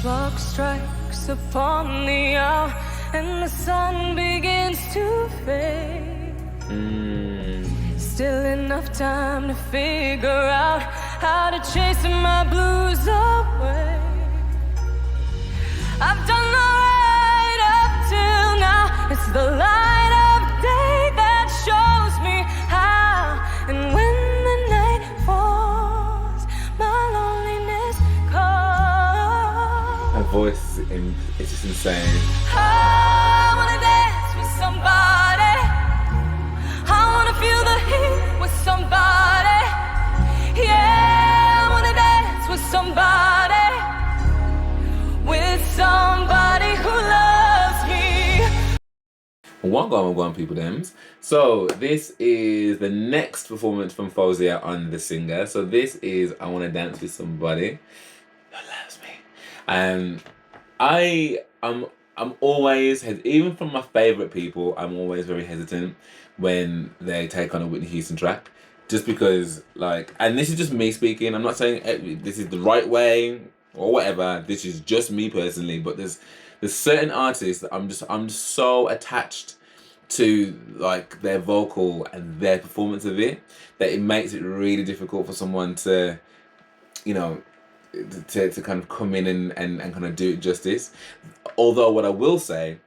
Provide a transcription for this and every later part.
clock strikes upon the hour and the sun begins to fade. Still enough time to figure out how to chase my blues away. I've done alright up till now. It's the light of day that shows me how. And when the night falls, my loneliness calls. Her voice is just insane. I wanna dance with somebody. I wanna feel the heat with somebody. Yeah, I wanna dance with somebody. With somebody who loves me. One people thems. So this is the next performance from Faouzia on The Singer. So this is I Wanna Dance With Somebody Who Loves Me. I'm always, even from my favourite people, I'm always very hesitant when they take on a Whitney Houston track. Just because, like, and this is just me speaking. I'm not saying this is the right way or whatever. This is just me personally. But there's certain artists that I'm just so attached to, like, their vocal and their performance of it, that it makes it really difficult for someone to, you know, to kind of come in and kind of do it justice. Although what I will say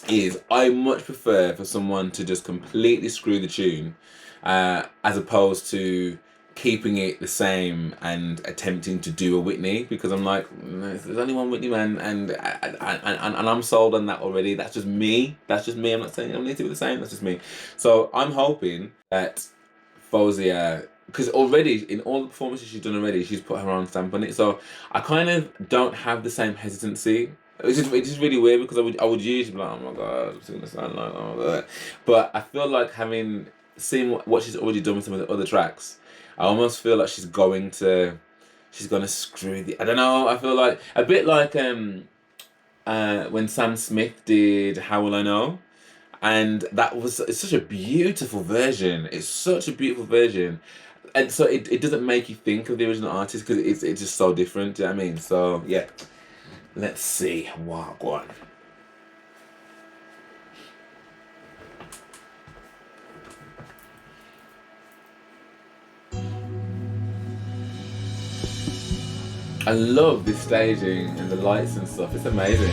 is I much prefer for someone to just completely screw the tune as opposed to keeping it the same and attempting to do a Whitney, because I'm like, there's only one Whitney, man, and I'm sold on that already. That's just me. I'm not saying I need to be the same. That's just me. So I'm hoping that Faouzia, because already in all the performances she's done already, she's put her own stamp on it. So I kind of don't have the same hesitancy. It's just really weird, because I would usually be like, oh my god, it's gonna sound like, oh my god. But I feel like having seen what she's already done with some of the other tracks, I almost feel like she's gonna screw the. I don't know. I feel like a bit like when Sam Smith did How Will I Know, and it's such a beautiful version. It's such a beautiful version, and so it doesn't make you think of the original artist, because it's just so different. Do you know what I mean? So yeah, let's see what one. I love this staging and the lights and stuff. It's amazing.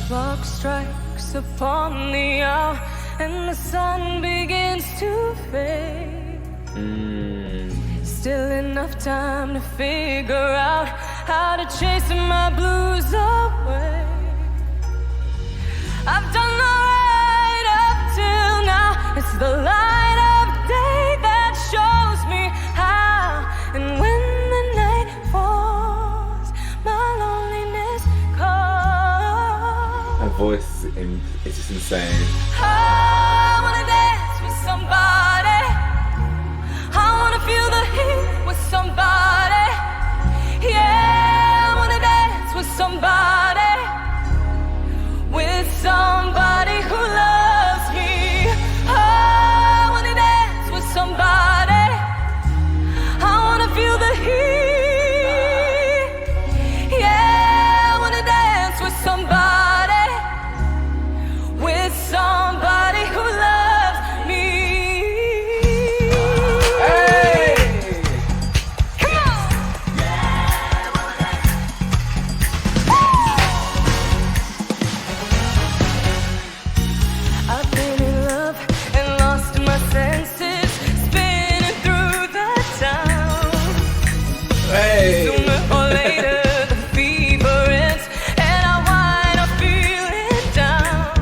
Clock strikes upon the hour and the sun begins to fade. Still enough time to figure out how to chase my blues away. I've done alright up till now. It's the light of day that shows me how. And when the night falls, my loneliness calls. Her voice is just insane. I wanna dance with somebody. I wanna feel the heat with somebody. Yeah, I wanna dance with somebody. With somebody who loves me. I wanna dance with somebody. I wanna feel the heat. Yeah, I wanna dance with somebody. With somebody who loves me. Hey! Come on! I've been in love and lost my senses, spinning through the town. Hey! Sooner or later, the fever ends, and I wind up feeling down.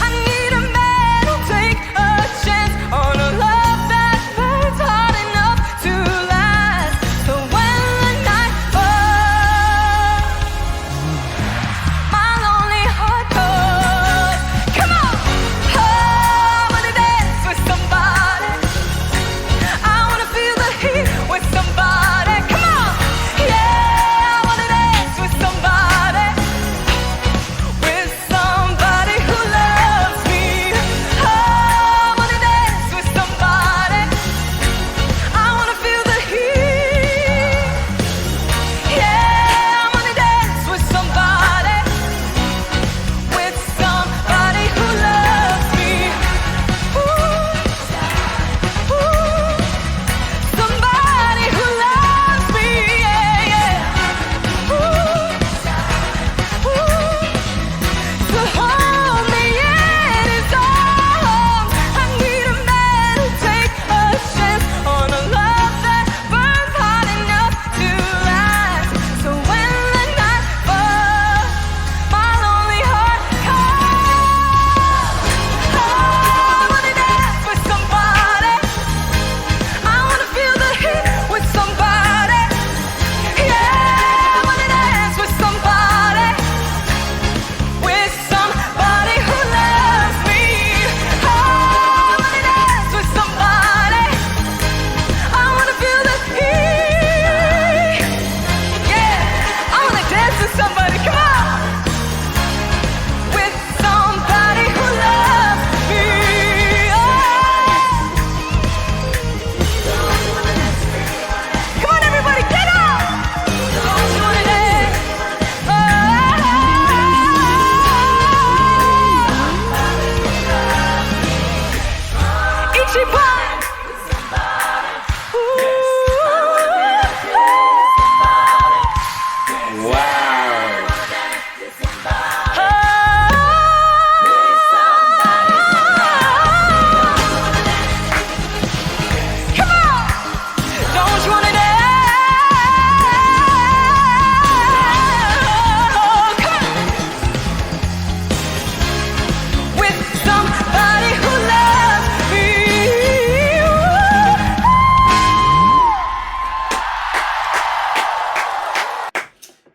I need a man who'll take a chance on a love that burns hard enough to last. So when the night falls, my lonely heart goes. Come on! I wanna dance with somebody. I wanna feel the heat with somebody. Come on!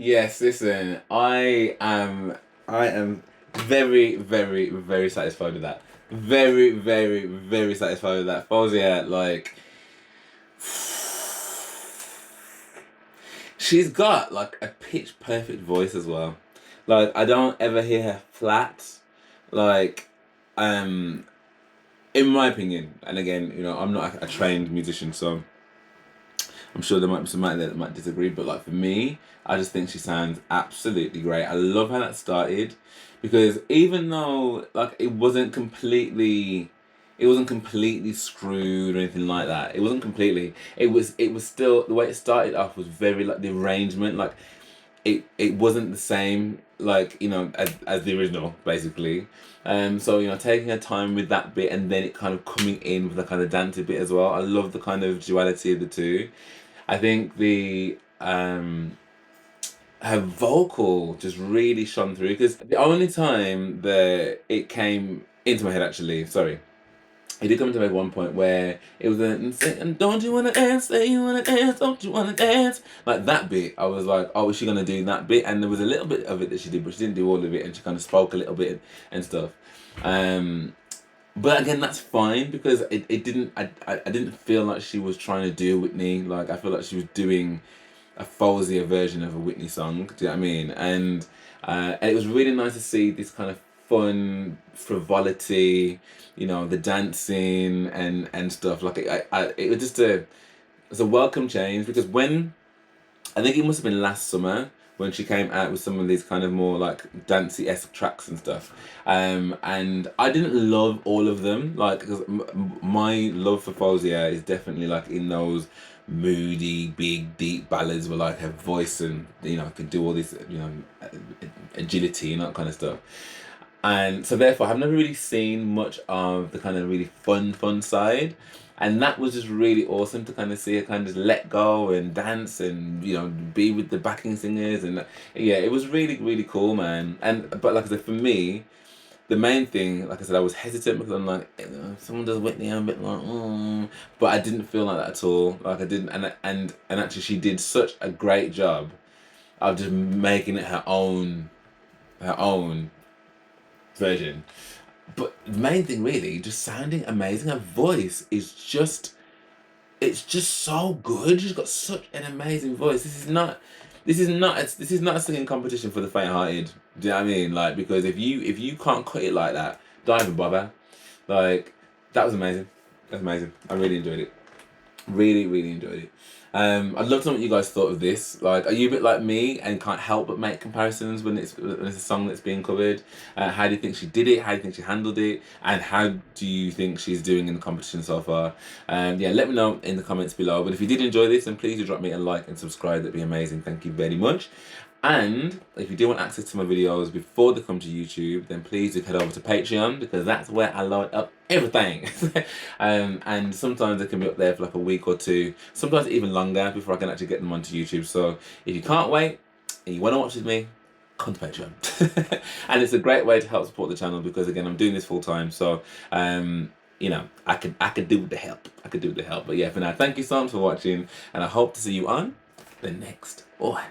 Yes, listen, I am very, very, very satisfied with that. Very, very, very satisfied with that. Faouzia, like, she's got like a pitch perfect voice as well. Like, I don't ever hear her flat. Like, in my opinion, and again, you know, I'm not a trained musician, so I'm sure there might be some out there that might disagree, but like for me, I just think she sounds absolutely great. I love how that started, because even though like it wasn't completely screwed or anything like that. It wasn't completely. It was still, the way it started off was very like the arrangement, like it wasn't the same, like, you know, as the original basically. So, you know, taking her time with that bit and then it kind of coming in with the kind of dancey bit as well. I love the kind of duality of the two. I think the her vocal just really shone through, because the only time that it came into my head, actually, sorry, it did come into my head one point where it was and don't you wanna dance, say you wanna dance, don't you wanna dance, like that bit. I was like, oh, is she gonna do that bit? And there was a little bit of it that she did, but she didn't do all of it, and she kind of spoke a little bit and stuff. But again, that's fine, because it didn't, I didn't feel like she was trying to do Whitney. Like, I feel like she was doing a Faouzia version of a Whitney song. Do you know what I mean? And it was really nice to see this kind of fun frivolity, you know, the dancing and stuff. Like, it was just it's a welcome change, because when, I think it must have been last summer when she came out with some of these kind of more like dancey-esque tracks and stuff, and I didn't love all of them, like, because my love for Faouzia is definitely like in those moody, big, deep ballads where like her voice and, you know, could do all this, you know, agility and that kind of stuff. And so therefore I've never really seen much of the kind of really fun side. And that was just really awesome to kind of see her kind of let go and dance and, you know, be with the backing singers. And yeah, it was really, really cool, man. And but like I said, for me, the main thing, like I said, I was hesitant because I'm like, if someone does Whitney, I'm a bit like, but I didn't feel like that at all. Like, I didn't, and actually she did such a great job of just making it her own version. But the main thing, really, just sounding amazing. Her voice is just, it's just so good. She's got such an amazing voice. This is not a singing competition for the faint-hearted. Do you know what I mean? Like, because if you can't cut it like that, don't even bother. Like, that was amazing. That's amazing. I really enjoyed it. Really, really enjoyed it. I'd love to know what you guys thought of this. Like, are you a bit like me and can't help but make comparisons when it's a song that's being covered? How do you think she did it? How do you think she handled it? And how do you think she's doing in the competition so far? Yeah, let me know in the comments below. But if you did enjoy this, then please do drop me a like and subscribe. That'd be amazing. Thank you very much. And if you do want access to my videos before they come to YouTube, then please do head over to Patreon, because that's where I load up everything. And sometimes they can be up there for like a week or two, sometimes even longer before I can actually get them onto YouTube. So if you can't wait and you want to watch with me, come to Patreon. And it's a great way to help support the channel, because again, I'm doing this full time. So you know, I could do with the help. I could do with the help. But yeah, for now, thank you so much for watching, and I hope to see you on the next one.